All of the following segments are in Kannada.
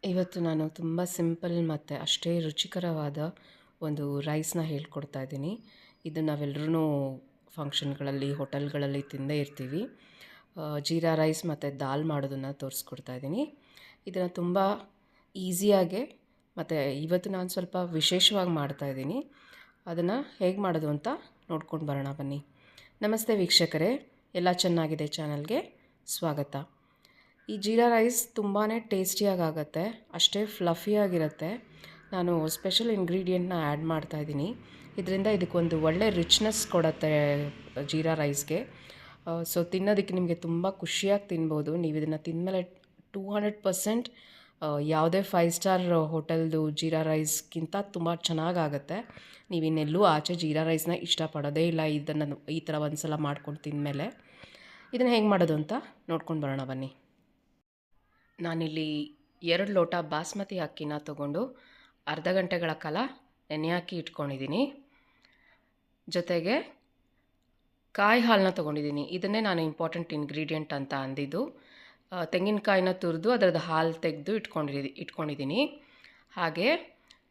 ಇವತ್ತು ನಾನು ತುಂಬ ಸಿಂಪಲ್ ಮತ್ತು ಅಷ್ಟೇ ರುಚಿಕರವಾದ ಒಂದು ರೈಸ್ನ ಹೇಳ್ಕೊಡ್ತಾ ಇದ್ದೀನಿ. ಇದು ನಾವೆಲ್ಲರೂ ಫಂಕ್ಷನ್ಗಳಲ್ಲಿ, ಹೋಟೆಲ್ಗಳಲ್ಲಿ ತಿಂದೇ ಇರ್ತೀವಿ. ಜೀರಾ ರೈಸ್ ಮತ್ತು ದಾಲ್ ಮಾಡೋದನ್ನು ತೋರಿಸ್ಕೊಡ್ತಾ ಇದ್ದೀನಿ. ಇದನ್ನು ತುಂಬ ಈಸಿಯಾಗೆ ಮತ್ತು ಇವತ್ತು ನಾನು ಸ್ವಲ್ಪ ವಿಶೇಷವಾಗಿ ಮಾಡ್ತಾಯಿದ್ದೀನಿ. ಅದನ್ನು ಹೇಗೆ ಮಾಡೋದು ಅಂತ ನೋಡ್ಕೊಂಡು ಬರೋಣ ಬನ್ನಿ. ನಮಸ್ತೆ ವೀಕ್ಷಕರೇ, ಎಲ್ಲ ಚೆನ್ನಾಗಿದೆ ಚಾನಲ್ಗೆ ಸ್ವಾಗತ. ಈ ಜೀರಾ ರೈಸ್ ತುಂಬಾ ಟೇಸ್ಟಿಯಾಗುತ್ತೆ, ಅಷ್ಟೇ ಫ್ಲಫಿಯಾಗಿರುತ್ತೆ. ನಾನು ಸ್ಪೆಷಲ್ ಇಂಗ್ರೀಡಿಯೆಂಟ್ನ ಆ್ಯಡ್ ಮಾಡ್ತಾಯಿದ್ದೀನಿ. ಇದರಿಂದ ಇದಕ್ಕೊಂದು ಒಳ್ಳೆ ರಿಚ್ನೆಸ್ ಕೊಡುತ್ತೆ ಜೀರಾ ರೈಸ್ಗೆ. ಸೊ ತಿನ್ನೋದಕ್ಕೆ ನಿಮಗೆ ತುಂಬ ಖುಷಿಯಾಗಿ ತಿನ್ಬೋದು. ನೀವು ಇದನ್ನು ತಿಂದಮೇಲೆ 200% ಯಾವುದೇ 5 ಸ್ಟಾರ್ ಹೋಟೆಲ್ದು ಜೀರಾ ರೈಸ್ಗಿಂತ ತುಂಬ ಚೆನ್ನಾಗಾಗುತ್ತೆ. ನೀವಿನ್ನೆಲ್ಲೂ ಆಚೆ ಜೀರಾ ರೈಸ್ನ ಇಷ್ಟಪಡೋದೇ ಇಲ್ಲ. ಇದನ್ನು ಈ ಥರ ಒಂದು ಸಲ ಮಾಡ್ಕೊಂಡು ತಿಂದಮೇಲೆ ಇದನ್ನು ಹೇಗೆ ಮಾಡೋದು ಅಂತ ನೋಡ್ಕೊಂಡು ಬರೋಣ ಬನ್ನಿ. ನಾನಿಲ್ಲಿ 2 ಲೋಟ ಬಾಸ್ಮತಿ ಅಕ್ಕಿನ ತೊಗೊಂಡು ಅರ್ಧ ಗಂಟೆಗಳ ಕಾಲ ನೆನೆ ಹಾಕಿ ಇಟ್ಕೊಂಡಿದ್ದೀನಿ. ಜೊತೆಗೆ ಕಾಯಿ ಹಾಲನ್ನ ತೊಗೊಂಡಿದ್ದೀನಿ. ಇದನ್ನೇ ನಾನು ಇಂಪಾರ್ಟೆಂಟ್ ಇಂಗ್ರೀಡಿಯೆಂಟ್ ಅಂತ ಅಂದಿದ್ದು. ತೆಂಗಿನಕಾಯಿನ ತುರಿದು ಅದರದ್ದು ಹಾಲು ತೆಗೆದು ಇಟ್ಕೊಂಡಿದ್ದೀನಿ. ಹಾಗೆ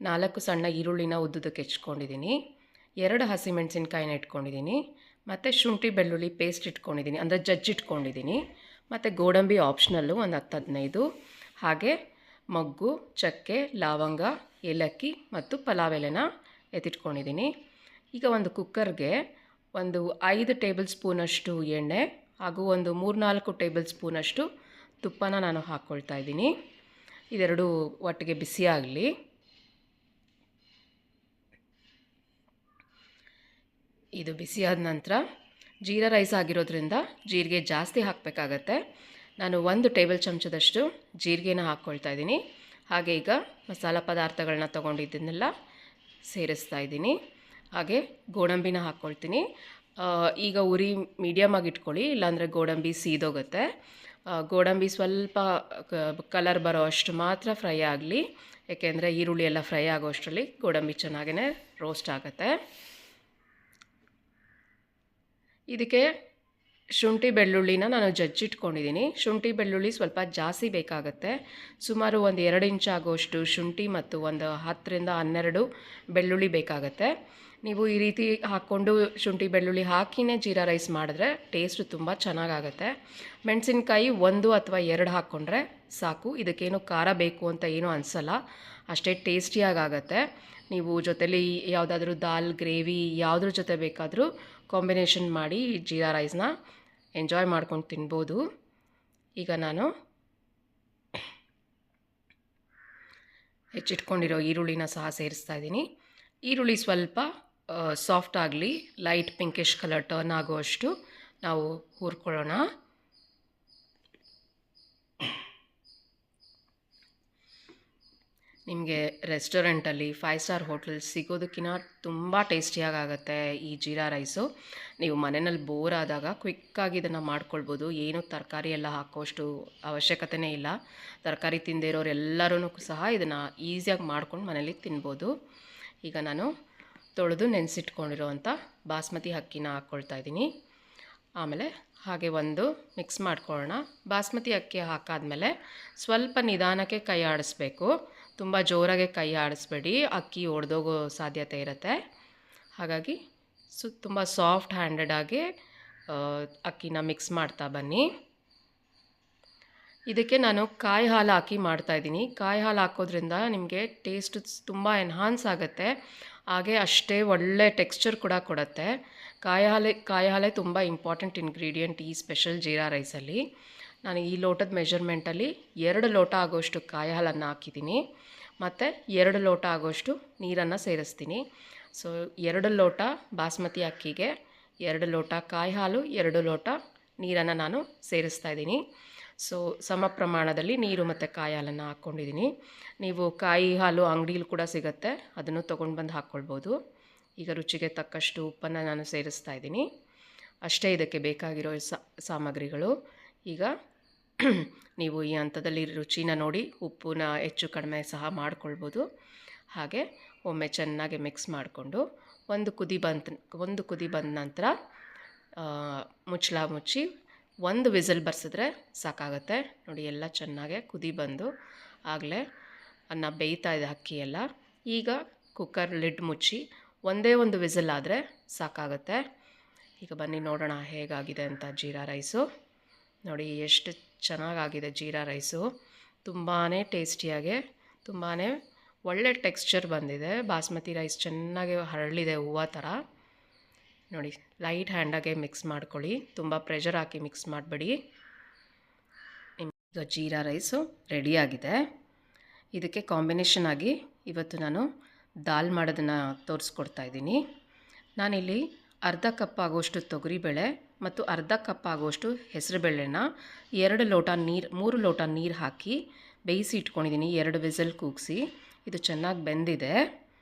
4 ಸಣ್ಣ ಈರುಳ್ಳಿನ ಉದ್ದುದಕ್ಕೆ ಹೆಚ್ಕೊಂಡಿದ್ದೀನಿ. 2 ಹಸಿಮೆಣಸಿನ್ಕಾಯಿನ ಇಟ್ಕೊಂಡಿದ್ದೀನಿ. ಮತ್ತು ಶುಂಠಿ ಬೆಳ್ಳುಳ್ಳಿ ಪೇಸ್ಟ್ ಇಟ್ಕೊಂಡಿದ್ದೀನಿ, ಅಂದರೆ ಜಜ್ಜಿಟ್ಕೊಂಡಿದ್ದೀನಿ. ಮತ್ತು ಗೋಡಂಬಿ ಆಪ್ಷನಲ್ಲು ಒಂದು 10-15. ಹಾಗೆ ಮೊಗ್ಗು, ಚಕ್ಕೆ, ಲವಂಗ, ಏಲಕ್ಕಿ ಮತ್ತು ಪಲಾವ್ ಎಲೆನ ಎತ್ತಿಟ್ಕೊಂಡಿದ್ದೀನಿ. ಈಗ ಒಂದು ಕುಕ್ಕರ್ಗೆ ಒಂದು 5 ಟೇಬಲ್ ಸ್ಪೂನಷ್ಟು ಎಣ್ಣೆ ಹಾಗೂ ಒಂದು 3-4 ಟೇಬಲ್ ಸ್ಪೂನಷ್ಟು ತುಪ್ಪನ ನಾನು ಹಾಕ್ಕೊಳ್ತಾ ಇದ್ದೀನಿ. ಇದೆರಡು ಒಟ್ಟಿಗೆ ಬಿಸಿ ಆಗಲಿ. ಇದು ಬಿಸಿಯಾದ ನಂತರ ಜೀರಾ ರೈಸ್ ಆಗಿರೋದ್ರಿಂದ ಜೀರಿಗೆ ಜಾಸ್ತಿ ಹಾಕಬೇಕಾಗತ್ತೆ. ನಾನು 1 ಟೇಬಲ್ ಚಮಚದಷ್ಟು ಜೀರಿಗೆನ ಹಾಕ್ಕೊಳ್ತಾ ಇದ್ದೀನಿ. ಹಾಗೆ ಈಗ ಮಸಾಲ ಪದಾರ್ಥಗಳನ್ನ ತೊಗೊಂಡಿದ್ದನ್ನೆಲ್ಲ ಸೇರಿಸ್ತಾ ಇದ್ದೀನಿ. ಹಾಗೆ ಗೋಡಂಬಿನ ಹಾಕ್ಕೊಳ್ತೀನಿ. ಈಗ ಉರಿ ಮೀಡಿಯಮಾಗಿ ಇಟ್ಕೊಳ್ಳಿ, ಇಲ್ಲಾಂದರೆ ಗೋಡಂಬಿ ಸೀದೋಗುತ್ತೆ. ಗೋಡಂಬಿ ಸ್ವಲ್ಪ ಕಲರ್ ಬರೋ ಅಷ್ಟು ಮಾತ್ರ ಫ್ರೈ ಆಗಲಿ, ಏಕೆಂದರೆ ಈರುಳ್ಳಿ ಎಲ್ಲ ಫ್ರೈ ಆಗೋ ಅಷ್ಟರಲ್ಲಿ ಗೋಡಂಬಿ ಚೆನ್ನಾಗೇ ರೋಸ್ಟ್ ಆಗುತ್ತೆ. ಇದಕ್ಕೆ ಶುಂಠಿ ಬೆಳ್ಳುಳ್ಳಿನ ನಾನು ಜಜ್ಜಿಟ್ಕೊಂಡಿದ್ದೀನಿ. ಶುಂಠಿ ಬೆಳ್ಳುಳ್ಳಿ ಸ್ವಲ್ಪ ಜಾಸ್ತಿ ಬೇಕಾಗುತ್ತೆ. ಸುಮಾರು ಒಂದು 2 ಇಂಚ್ ಆಗೋಷ್ಟು ಶುಂಠಿ ಮತ್ತು ಒಂದು 10-12 ಬೆಳ್ಳುಳ್ಳಿ ಬೇಕಾಗುತ್ತೆ. ನೀವು ಈ ರೀತಿ ಹಾಕ್ಕೊಂಡು ಶುಂಠಿ ಬೆಳ್ಳುಳ್ಳಿ ಹಾಕಿನೇ ಜೀರಾ ರೈಸ್ ಮಾಡಿದ್ರೆ ಟೇಸ್ಟು ತುಂಬ ಚೆನ್ನಾಗಾಗುತ್ತೆ. ಮೆಣಸಿನ್ಕಾಯಿ 1 ಅಥವಾ 2 ಹಾಕ್ಕೊಂಡ್ರೆ ಸಾಕು. ಇದಕ್ಕೇನು ಖಾರ ಬೇಕು ಅಂತ ಏನೂ ಅನಿಸಲ್ಲ, ಅಷ್ಟೇ ಟೇಸ್ಟಿಯಾಗುತ್ತೆ. ನೀವು ಜೊತೆಲಿ ಯಾವುದಾದ್ರೂ ದಾಲ್, ಗ್ರೇವಿ ಯಾವುದ್ರ ಜೊತೆ ಬೇಕಾದರೂ ಕಾಂಬಿನೇಷನ್ ಮಾಡಿ ಜೀರಾ ರೈಸ್ನ ಎಂಜಾಯ್ ಮಾಡ್ಕೊಂಡು ತಿನ್ಬೋದು. ಈಗ ನಾನು ಹೆಚ್ಚಿಟ್ಕೊಂಡಿರೋ ಈರುಳ್ಳಿನ ಸಹ ಸೇರಿಸ್ತಾ ಇದ್ದೀನಿ. ಈರುಳ್ಳಿ ಸ್ವಲ್ಪ ಸಾಫ್ಟ್ ಆಗಲಿ, ಲೈಟ್ ಪಿಂಕಿಶ್ ಕಲರ್ ಟರ್ನ್ ಆಗೋಷ್ಟು ನಾವು ಹುರ್ಕೊಳ್ಳೋಣ. ನಿಮಗೆ ರೆಸ್ಟೋರೆಂಟಲ್ಲಿ 5 ಸ್ಟಾರ್ ಹೋಟೆಲ್ ಸಿಗೋದಕ್ಕಿಂತ ತುಂಬ ಟೇಸ್ಟಿಯಾಗುತ್ತೆ ಈ ಜೀರಾ ರೈಸು. ನೀವು ಮನೆಯಲ್ಲಿ ಬೋರ್ ಆದಾಗ ಕ್ವಿಕ್ಕಾಗಿ ಇದನ್ನು ಮಾಡ್ಕೊಳ್ಬೋದು. ಏನು ತರಕಾರಿ ಎಲ್ಲ ಹಾಕೋಷ್ಟು ಅವಶ್ಯಕತೆಯೇ ಇಲ್ಲ. ತರಕಾರಿ ತಿಂದೇ ಇರೋರು ಎಲ್ಲರೂ ಸಹ ಇದನ್ನು ಈಸಿಯಾಗಿ ಮಾಡ್ಕೊಂಡು ಮನೇಲಿ ತಿನ್ಬೋದು. ಈಗ ನಾನು ತೊಳೆದು ನೆನೆಸಿಟ್ಕೊಂಡಿರೋವಂಥ ಬಾಸ್ಮತಿ ಅಕ್ಕಿನ ಹಾಕ್ಕೊಳ್ತಾ ಇದ್ದೀನಿ. ಆಮೇಲೆ ಹಾಗೆ ಒಂದು ಮಿಕ್ಸ್ ಮಾಡ್ಕೊಳ್ಳೋಣ. ಬಾಸ್ಮತಿ ಅಕ್ಕಿ ಹಾಕಾದ್ಮೇಲೆ ಸ್ವಲ್ಪ ನಿಧಾನಕ್ಕೆ ಕೈ ಆಡಿಸ್ಬೇಕು, ತುಂಬ ಜೋರಾಗೆ ಕೈ ಆಡಿಸ್ಬೇಡಿ, ಅಕ್ಕಿ ಒಡೆದೋಗೋ ಸಾಧ್ಯತೆ ಇರುತ್ತೆ. ಹಾಗಾಗಿ ತುಂಬ ಸಾಫ್ಟ್ ಹ್ಯಾಂಡೆಡಾಗಿ ಅಕ್ಕಿನ ಮಿಕ್ಸ್ ಮಾಡ್ತಾ ಬನ್ನಿ. ಇದಕ್ಕೆ ನಾನು ಕಾಯಿ ಹಾಲು ಹಾಕಿ ಮಾಡ್ತಾಯಿದ್ದೀನಿ. ಕಾಯಿ ಹಾಲು ಹಾಕೋದ್ರಿಂದ ನಿಮಗೆ ಟೇಸ್ಟ್ ತುಂಬ ಎನ್ಹಾನ್ಸ್ ಆಗುತ್ತೆ. ಹಾಗೆ ಅಷ್ಟೇ ಒಳ್ಳೆ ಟೆಕ್ಸ್ಚರ್ ಕೂಡ ಕೊಡುತ್ತೆ. ಕಾಯಿ ಹಾಲೇ ತುಂಬ ಇಂಪಾರ್ಟೆಂಟ್ ಇಂಗ್ರೀಡಿಯೆಂಟ್ ಈ ಸ್ಪೆಷಲ್ ಜೀರಾ ರೈಸಲ್ಲಿ. ನಾನು ಈ ಲೋಟದ ಮೆಷರ್ಮೆಂಟಲ್ಲಿ 2 ಲೋಟ ಆಗೋಷ್ಟು ಕಾಯಿ ಹಾಲನ್ನು ಹಾಕಿದ್ದೀನಿ ಮತ್ತು 2 ಲೋಟ ಆಗೋಷ್ಟು ನೀರನ್ನು ಸೇರಿಸ್ತೀನಿ. ಸೊ 2 ಲೋಟ ಬಾಸ್ಮತಿ ಅಕ್ಕಿಗೆ 2 ಲೋಟ ಕಾಯಿ ಹಾಲು, 2 ಲೋಟ ನೀರನ್ನು ನಾನು ಸೇರಿಸ್ತಾ ಇದ್ದೀನಿ. ಸೊ ಸಮ ಪ್ರಮಾಣದಲ್ಲಿ ನೀರು ಮತ್ತು ಕಾಯಿ ಹಾಲನ್ನು ಹಾಕ್ಕೊಂಡಿದ್ದೀನಿ. ನೀವು ಕಾಯಿ ಹಾಲು ಅಂಗಡಿಲಿ ಕೂಡ ಸಿಗುತ್ತೆ, ಅದನ್ನು ತೊಗೊಂಡು ಬಂದು ಹಾಕ್ಕೊಳ್ಬೋದು. ಈಗ ರುಚಿಗೆ ತಕ್ಕಷ್ಟು ಉಪ್ಪನ್ನು ನಾನು ಸೇರಿಸ್ತಾ ಇದ್ದೀನಿ. ಅಷ್ಟೇ ಇದಕ್ಕೆ ಬೇಕಾಗಿರೋ ಸಾಮಗ್ರಿಗಳು. ಈಗ ನೀವು ಈ ಹಂತದಲ್ಲಿ ರುಚಿನ ನೋಡಿ ಉಪ್ಪನ್ನ ಹೆಚ್ಚು ಕಡಿಮೆ ಸಹ ಮಾಡ್ಕೊಳ್ಬೋದು. ಹಾಗೆ ಒಮ್ಮೆ ಚೆನ್ನಾಗಿ ಮಿಕ್ಸ್ ಮಾಡಿಕೊಂಡು ಒಂದು ಕುದಿ ಬಂದ ನಂತರ ಮುಚ್ಚಳ ಮುಚ್ಚಿ 1 ವಿಸಿಲ್ ಬರ್ಸಿದ್ರೆ ಸಾಕಾಗುತ್ತೆ. ನೋಡಿ, ಎಲ್ಲ ಚೆನ್ನಾಗೆ ಕುದಿ ಬಂದು ಆಗಲೇ ಅನ್ನ ಬೇಯ್ತಾ ಇದೆ ಅಕ್ಕಿ ಎಲ್ಲ. ಈಗ ಕುಕ್ಕರ್ ಲಿಡ್ ಮುಚ್ಚಿ ಒಂದೇ ಒಂದು ವಿಸಿಲ್ ಆದರೆ ಸಾಕಾಗುತ್ತೆ. ಈಗ ಬನ್ನಿ ನೋಡೋಣ ಹೇಗಾಗಿದೆ ಅಂತ ಜೀರಾ ರೈಸು. ನೋಡಿ ಎಷ್ಟು ಚೆನ್ನಾಗಾಗಿದೆ ಜೀರಾ ರೈಸು. ತುಂಬಾ ಟೇಸ್ಟಿಯಾಗೆ ತುಂಬಾ ಒಳ್ಳೆ ಟೆಕ್ಸ್ಚರ್ ಬಂದಿದೆ. ಬಾಸ್ಮತಿ ರೈಸ್ ಚೆನ್ನಾಗಿ ಹರಳಿದೆ ಹೂವು ಥರ. ನೋಡಿ ಲೈಟ್ ಹ್ಯಾಂಡಾಗೆ ಮಿಕ್ಸ್ ಮಾಡ್ಕೊಳ್ಳಿ, ತುಂಬ ಪ್ರೆಷರ್ ಹಾಕಿ ಮಿಕ್ಸ್ ಮಾಡಬೇಡಿ. ಈಗ ಜೀರಾ ರೈಸು ರೆಡಿಯಾಗಿದೆ. ಇದಕ್ಕೆ ಕಾಂಬಿನೇಷನ್ ಆಗಿ ಇವತ್ತು ನಾನು ದಾಲ್ ಮಾಡೋದನ್ನು ತೋರಿಸ್ಕೊಡ್ತಾ ಇದ್ದೀನಿ. ನಾನಿಲ್ಲಿ ಅರ್ಧ ಕಪ್ ಆಗುವಷ್ಟು ತೊಗರಿಬೇಳೆ ಮತ್ತು ಅರ್ಧ ಕಪ್ ಆಗುವಷ್ಟು ಹೆಸರುಬೇಳೆನ 3 ಲೋಟ ನೀರು ಹಾಕಿ ಬೇಯಿಸಿ ಇಟ್ಕೊಂಡಿದ್ದೀನಿ. 2 ವಿಸಲ್ ಕೂಗಿಸಿ. ಇದು ಚೆನ್ನಾಗಿ ಬೆಂದಿದೆ.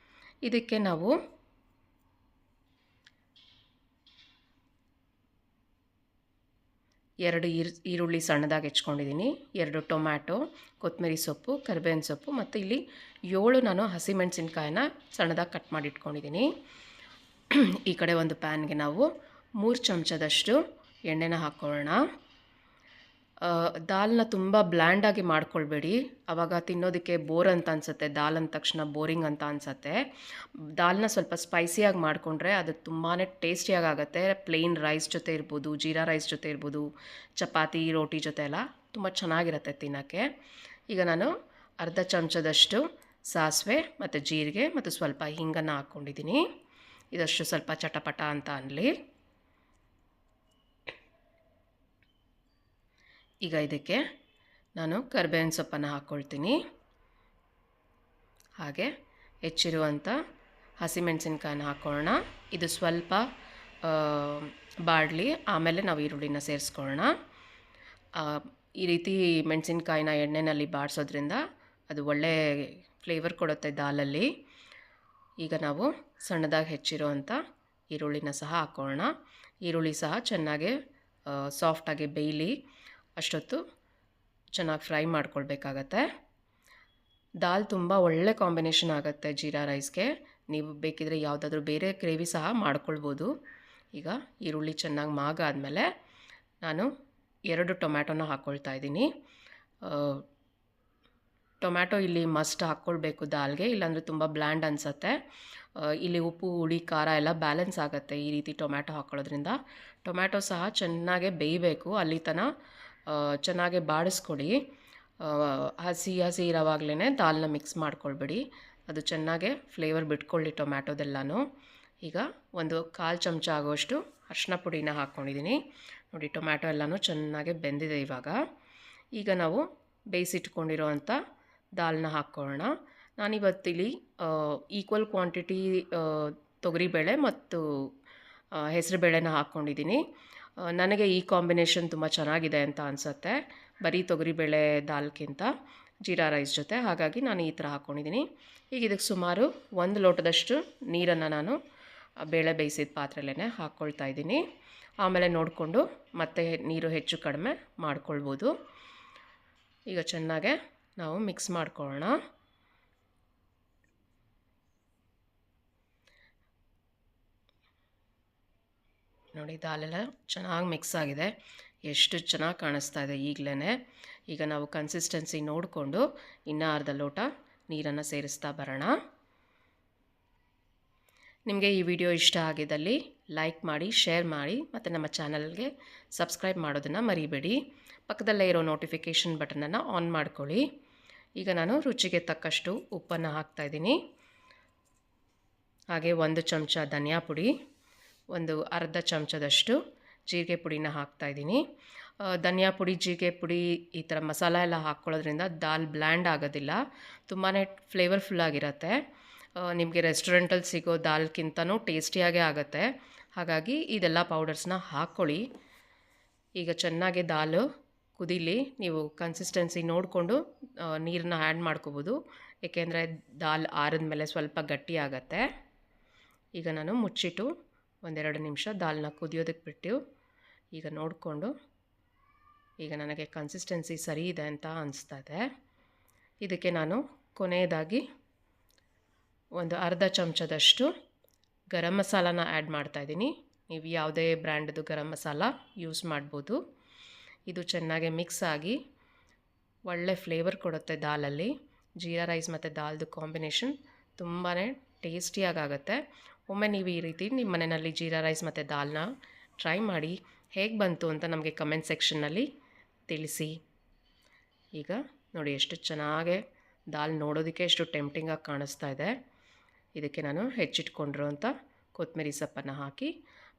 ಇದಕ್ಕೆ ನಾವು ಎರಡು ಈರುಳ್ಳಿ ಸಣ್ಣದಾಗಿ ಹೆಚ್ಕೊಂಡಿದ್ದೀನಿ, 2 ಟೊಮ್ಯಾಟೊ, ಕೊತ್ತಂಬರಿ ಸೊಪ್ಪು, ಕರಿಬೇವಿನ ಸೊಪ್ಪು ಮತ್ತು ಇಲ್ಲಿ 7 ನಾನು ಹಸಿಮೆಣಸಿನ್ಕಾಯಿನ ಸಣ್ಣದಾಗಿ ಕಟ್ ಮಾಡಿ ಇಟ್ಕೊಂಡಿದ್ದೀನಿ. ಈ ಕಡೆ ಒಂದು ಪ್ಯಾನ್ಗೆ ನಾವು 3 ಚಮಚದಷ್ಟು ಎಣ್ಣೆನ ಹಾಕ್ಕೊಳ್ಳೋಣ. ದಾಲ್ನ ತುಂಬ ಬ್ಲ್ಯಾಂಡಾಗಿ ಮಾಡ್ಕೊಳ್ಬೇಡಿ, ಆವಾಗ ತಿನ್ನೋದಕ್ಕೆ ಬೋರ್ ಅಂತ ಅನಿಸುತ್ತೆ. ದಾಲ್ ಅಂದ ತಕ್ಷಣ ಬೋರಿಂಗ್ ಅಂತ ಅನಿಸುತ್ತೆ. ದಾಲ್ನ ಸ್ವಲ್ಪ ಸ್ಪೈಸಿಯಾಗಿ ಮಾಡಿಕೊಂಡ್ರೆ ಅದು ತುಂಬಾ ಟೇಸ್ಟಿಯಾಗಿ ಆಗುತ್ತೆ. ಪ್ಲೇನ್ ರೈಸ್ ಜೊತೆ ಇರ್ಬೋದು, ಜೀರಾ ರೈಸ್ ಜೊತೆ ಇರ್ಬೋದು, ಚಪಾತಿ ರೋಟಿ ಜೊತೆ ಎಲ್ಲ ತುಂಬ ಚೆನ್ನಾಗಿರುತ್ತೆ ತಿನ್ನೋಕ್ಕೆ. ಈಗ ನಾನು ಅರ್ಧ ಚಮಚದಷ್ಟು ಸಾಸಿವೆ ಮತ್ತು ಜೀರಿಗೆ ಮತ್ತು ಸ್ವಲ್ಪ ಹಿಂಗನ್ನು ಹಾಕ್ಕೊಂಡಿದ್ದೀನಿ. ಇದಷ್ಟು ಸ್ವಲ್ಪ ಚಟಪಟ ಅಂತ ಅನ್ನಲಿ. ಈಗ ಇದಕ್ಕೆ ನಾನು ಕರಿಬೇವಿನ ಸೊಪ್ಪನ್ನು ಹಾಕ್ಕೊಳ್ತೀನಿ. ಹಾಗೆ ಹೆಚ್ಚಿರುವಂಥ ಹಸಿಮೆಣಸಿನ್ಕಾಯಿನ ಹಾಕ್ಕೊಳ್ಳೋಣ. ಇದು ಸ್ವಲ್ಪ ಬಾಡಲಿ, ಆಮೇಲೆ ನಾವು ಈರುಳ್ಳಿನ ಸೇರಿಸ್ಕೊಳ್ಳೋಣ. ಈ ರೀತಿ ಮೆಣಸಿನ್ಕಾಯಿನ ಎಣ್ಣೆಯಲ್ಲಿ ಬಾಡಿಸೋದ್ರಿಂದ ಅದು ಒಳ್ಳೆ ಫ್ಲೇವರ್ ಕೊಡುತ್ತೆ ದಾಲಲ್ಲಿ. ಈಗ ನಾವು ಸಣ್ಣದಾಗಿ ಹೆಚ್ಚಿರುವಂಥ ಈರುಳ್ಳಿನ ಸಹ ಹಾಕ್ಕೊಳ್ಳೋಣ. ಈರುಳ್ಳಿ ಸಹ ಚೆನ್ನಾಗಿ ಸಾಫ್ಟಾಗಿ ಬೇಯಲಿ, ಅಷ್ಟೊತ್ತು ಚೆನ್ನಾಗಿ ಫ್ರೈ ಮಾಡ್ಕೊಳ್ಬೇಕಾಗತ್ತೆ. ದಾಲ್ ತುಂಬ ಒಳ್ಳೆ ಕಾಂಬಿನೇಷನ್ ಆಗುತ್ತೆ ಜೀರಾ ರೈಸ್ಗೆ. ನೀವು ಬೇಕಿದ್ರೆ ಯಾವುದಾದ್ರೂ ಬೇರೆ ಗ್ರೇವಿ ಸಹ ಮಾಡ್ಕೊಳ್ಬೋದು. ಈಗ ಈರುಳ್ಳಿ ಚೆನ್ನಾಗಿ ಮಾಗಾದಮೇಲೆ ನಾನು 2 ಟೊಮ್ಯಾಟೊನ ಹಾಕ್ಕೊಳ್ತಾ ಇದ್ದೀನಿ. ಟೊಮ್ಯಾಟೊ ಇಲ್ಲಿ ಮಸ್ಟ್ ಹಾಕ್ಕೊಳ್ಬೇಕು ದಾಲ್ಗೆ, ಇಲ್ಲಾಂದರೆ ತುಂಬ ಬ್ಲ್ಯಾಂಡ್ ಅನಿಸುತ್ತೆ. ಇಲ್ಲಿ ಉಪ್ಪು, ಹುಳಿ, ಖಾರ ಎಲ್ಲ ಬ್ಯಾಲೆನ್ಸ್ ಆಗುತ್ತೆ ಈ ರೀತಿ ಟೊಮ್ಯಾಟೊ ಹಾಕ್ಕೊಳ್ಳೋದ್ರಿಂದ. ಟೊಮ್ಯಾಟೊ ಸಹ ಚೆನ್ನಾಗೇ ಬೇಯಬೇಕು, ಅಲ್ಲಿ ತನಕ ಚೆನ್ನಾಗಿ ಬಾಡಿಸ್ಕೊಡಿ. ಹಸಿ ಇರೋವಾಗಲೇ ದಾಲ್ನ ಮಿಕ್ಸ್ ಮಾಡ್ಕೊಳ್ಬೇಡಿ, ಅದು ಚೆನ್ನಾಗೆ ಫ್ಲೇವರ್ ಬಿಟ್ಕೊಳ್ಳಿ ಟೊಮ್ಯಾಟೊದೆಲ್ಲನೂ. ಈಗ 1/4 ಚಮಚ ಆಗುವಷ್ಟು ಅರಿಶಿನ ಪುಡಿನ ಹಾಕ್ಕೊಂಡಿದ್ದೀನಿ. ನೋಡಿ ಟೊಮ್ಯಾಟೊ ಎಲ್ಲನೂ ಚೆನ್ನಾಗಿ ಬೆಂದಿದೆ ಇವಾಗ. ಈಗ ನಾವು ಬೇಯಿಸಿಟ್ಕೊಂಡಿರೋವಂಥ ದಾಲ್ನ ಹಾಕ್ಕೊಳ್ಳೋಣ. ನಾನಿವತ್ತಿಲ್ಲಿ ಈಕ್ವಲ್ ಕ್ವಾಂಟಿಟಿ ತೊಗರಿಬೇಳೆ ಮತ್ತು ಹೆಸರುಬೇಳೆನ ಹಾಕ್ಕೊಂಡಿದ್ದೀನಿ. ನನಗೆ ಈ ಕಾಂಬಿನೇಷನ್ ತುಂಬ ಚೆನ್ನಾಗಿದೆ ಅಂತ ಅನಿಸುತ್ತೆ, ಬರೀ ತೊಗರಿಬೇಳೆ ದಾಲ್ಗಿಂತ ಜೀರಾ ರೈಸ್ ಜೊತೆ. ಹಾಗಾಗಿ ನಾನು ಈ ಥರ ಹಾಕ್ಕೊಂಡಿದ್ದೀನಿ. ಈಗ ಇದಕ್ಕೆ ಸುಮಾರು 1 ಲೋಟದಷ್ಟು ನೀರನ್ನು ನಾನು ಬೇಳೆ ಬೇಯಿಸಿದ ಪಾತ್ರೆಯಲ್ಲೇ ಹಾಕ್ಕೊಳ್ತಾ ಇದ್ದೀನಿ. ಆಮೇಲೆ ನೋಡಿಕೊಂಡು ಮತ್ತೆ ನೀರು ಹೆಚ್ಚು ಕಡಿಮೆ ಮಾಡ್ಕೊಳ್ಬೋದು. ಈಗ ಚೆನ್ನಾಗೆ ನಾವು ಮಿಕ್ಸ್ ಮಾಡ್ಕೊಳ್ಳೋಣ. ನೋಡಿ ದಾಲೆಲ್ಲ ಚೆನ್ನಾಗಿ ಮಿಕ್ಸ್ ಆಗಿದೆ, ಎಷ್ಟು ಚೆನ್ನಾಗಿ ಕಾಣಿಸ್ತಾ ಇದೆ ಈಗಲೇ. ಈಗ ನಾವು ಕನ್ಸಿಸ್ಟೆನ್ಸಿ ನೋಡಿಕೊಂಡು ಇನ್ನೂ ಅರ್ಧ ಲೋಟ ನೀರನ್ನು ಸೇರಿಸ್ತಾ ಬರೋಣ. ನಿಮಗೆ ಈ ವಿಡಿಯೋ ಇಷ್ಟ ಆಗಿದ್ದಲ್ಲಿ ಲೈಕ್ ಮಾಡಿ, ಶೇರ್ ಮಾಡಿ ಮತ್ತು ನಮ್ಮ ಚಾನಲ್ಗೆ ಸಬ್ಸ್ಕ್ರೈಬ್ ಮಾಡೋದನ್ನು ಮರಿಬೇಡಿ. ಪಕ್ಕದಲ್ಲೇ ಇರೋ ನೋಟಿಫಿಕೇಷನ್ ಬಟನನ್ನು ಆನ್ ಮಾಡ್ಕೊಳ್ಳಿ. ಈಗ ನಾನು ರುಚಿಗೆ ತಕ್ಕಷ್ಟು ಉಪ್ಪನ್ನು ಹಾಕ್ತಾಯಿದ್ದೀನಿ. ಹಾಗೆ 1 ಚಮಚ ಧನಿಯಾ ಪುಡಿ, ಒಂದು ಅರ್ಧ ಚಮಚದಷ್ಟು ಜೀರಿಗೆ ಪುಡಿನ ಹಾಕ್ತಾಯಿದ್ದೀನಿ. ಧನಿಯಾ ಪುಡಿ, ಜೀರಿಗೆ ಪುಡಿ ಈ ಥರ ಮಸಾಲ ಎಲ್ಲ ಹಾಕ್ಕೊಳ್ಳೋದ್ರಿಂದ ದಾಲ್ ಬ್ಲ್ಯಾಂಡ್ ಆಗೋದಿಲ್ಲ, ತುಂಬಾ ಫ್ಲೇವರ್ಫುಲ್ಲಾಗಿರುತ್ತೆ. ನಿಮಗೆ ರೆಸ್ಟೋರೆಂಟಲ್ಲಿ ಸಿಗೋ ದಾಲ್ಗಿಂತನೂ ಟೇಸ್ಟಿಯಾಗೇ ಆಗುತ್ತೆ. ಹಾಗಾಗಿ ಇದೆಲ್ಲ ಪೌಡರ್ಸ್ನ ಹಾಕ್ಕೊಳ್ಳಿ. ಈಗ ಚೆನ್ನಾಗಿ ದಾಲು ಕುದೀಲಿ. ನೀವು ಕನ್ಸಿಸ್ಟೆನ್ಸಿ ನೋಡಿಕೊಂಡು ನೀರನ್ನ ಆ್ಯಡ್ ಮಾಡ್ಕೋಬೋದು, ಏಕೆಂದರೆ ದಾಲ್ ಆರಿದ್ಮೇಲೆ ಸ್ವಲ್ಪ ಗಟ್ಟಿ ಆಗುತ್ತೆ. ಈಗ ನಾನು ಮುಚ್ಚಿಟ್ಟು 1-2 ನಿಮಿಷ ದಾಲ್ನ ಕುದಿಯೋದಕ್ಕೆ ಬಿಟ್ಟು, ಈಗ ನೋಡಿಕೊಂಡು ಈಗ ನನಗೆ ಕನ್ಸಿಸ್ಟೆನ್ಸಿ ಸರಿ ಇದೆ ಅಂತ ಅನಿಸ್ತಾ ಇದೆ. ಇದಕ್ಕೆ ನಾನು ಕೊನೆಯದಾಗಿ ಒಂದು ಅರ್ಧ ಚಮಚದಷ್ಟು ಗರಂ ಮಸಾಲಾನ ಆ್ಯಡ್ ಮಾಡ್ತಾಯಿದ್ದೀನಿ. ನೀವು ಯಾವುದೇ ಬ್ರ್ಯಾಂಡ್ದು ಗರಂ ಮಸಾಲ ಯೂಸ್ ಮಾಡ್ಬೋದು. ಇದು ಚೆನ್ನಾಗಿ ಮಿಕ್ಸ್ ಆಗಿ ಒಳ್ಳೆ ಫ್ಲೇವರ್ ಕೊಡುತ್ತೆ ದಾಲಲ್ಲಿ. ಜೀರಾ ರೈಸ್ ಮತ್ತು ದಾಲ್ದು ಕಾಂಬಿನೇಷನ್ ತುಂಬಾ ಟೇಸ್ಟಿಯಾಗುತ್ತೆ. ಒಮ್ಮೆ ನೀವು ಈ ರೀತಿ ನಿಮ್ಮ ಮನೆಯಲ್ಲಿ ಜೀರಾ ರೈಸ್ ಮತ್ತು ದಾಲ್ನ ಟ್ರೈ ಮಾಡಿ ಹೇಗೆ ಬಂತು ಅಂತ ನಮಗೆ ಕಮೆಂಟ್ ಸೆಕ್ಷನ್ನಲ್ಲಿ ತಿಳಿಸಿ. ಈಗ ನೋಡಿ ಎಷ್ಟು ಚೆನ್ನಾಗೆ ದಾಲ್ ನೋಡೋದಕ್ಕೆ ಎಷ್ಟು ಟೆಂಪ್ಟಿಂಗಾಗಿ ಕಾಣಿಸ್ತಾ ಇದೆ. ಇದಕ್ಕೆ ನಾನು ಹೆಚ್ಚಿಟ್ಕೊಂಡಿರೋಂಥ ಕೊತ್ತಂಬರಿ ಸೊಪ್ಪನ್ನು ಹಾಕಿ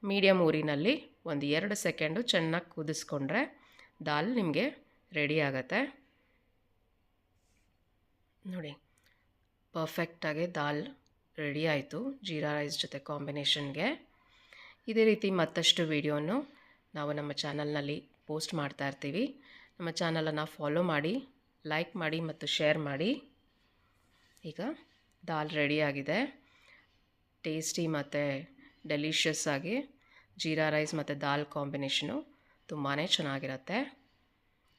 ಮೀಡಿಯಮ್ ಊರಿನಲ್ಲಿ ಒಂದು 2 ಸೆಕೆಂಡು ಚೆನ್ನಾಗಿ ಕುದಿಸ್ಕೊಂಡ್ರೆ ದಾಲ್ ನಿಮಗೆ ರೆಡಿ ಆಗುತ್ತೆ. ನೋಡಿ ಪರ್ಫೆಕ್ಟಾಗಿ ದಾಲ್ ರೆಡಿ ಆಯಿತು ಜೀರಾ ರೈಸ್ ಜೊತೆ ಕಾಂಬಿನೇಷನ್ಗೆ. ಇದೇ ರೀತಿ ಮತ್ತಷ್ಟು ವೀಡಿಯೋನು ನಾವು ನಮ್ಮ ಚಾನಲ್ನಲ್ಲಿ ಪೋಸ್ಟ್ ಮಾಡ್ತಾ ಇರ್ತೀವಿ. ನಮ್ಮ ಚಾನಲನ್ನು ಫಾಲೋ ಮಾಡಿ, ಲೈಕ್ ಮಾಡಿ ಮತ್ತು ಶೇರ್ ಮಾಡಿ. ಈಗ ದಾಲ್ ರೆಡಿಯಾಗಿದೆ. ಟೇಸ್ಟಿ ಮತ್ತು ಡೆಲಿಷಿಯಸ್ ಆಗಿ ಜೀರಾ ರೈಸ್ ಮತ್ತು ದಾಲ್ ಕಾಂಬಿನೇಷನು ತುಂಬಾ ಚೆನ್ನಾಗಿರುತ್ತೆ.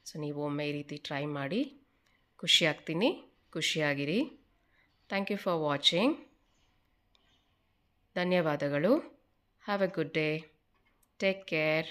ಸೊ ನೀವು ಒಮ್ಮೆ ಈ ರೀತಿ ಟ್ರೈ ಮಾಡಿ. ಖುಷಿಯಾಗಿರಿ. Thank you for watching. ಧನ್ಯವಾದಗಳು. Have a good day. Take care.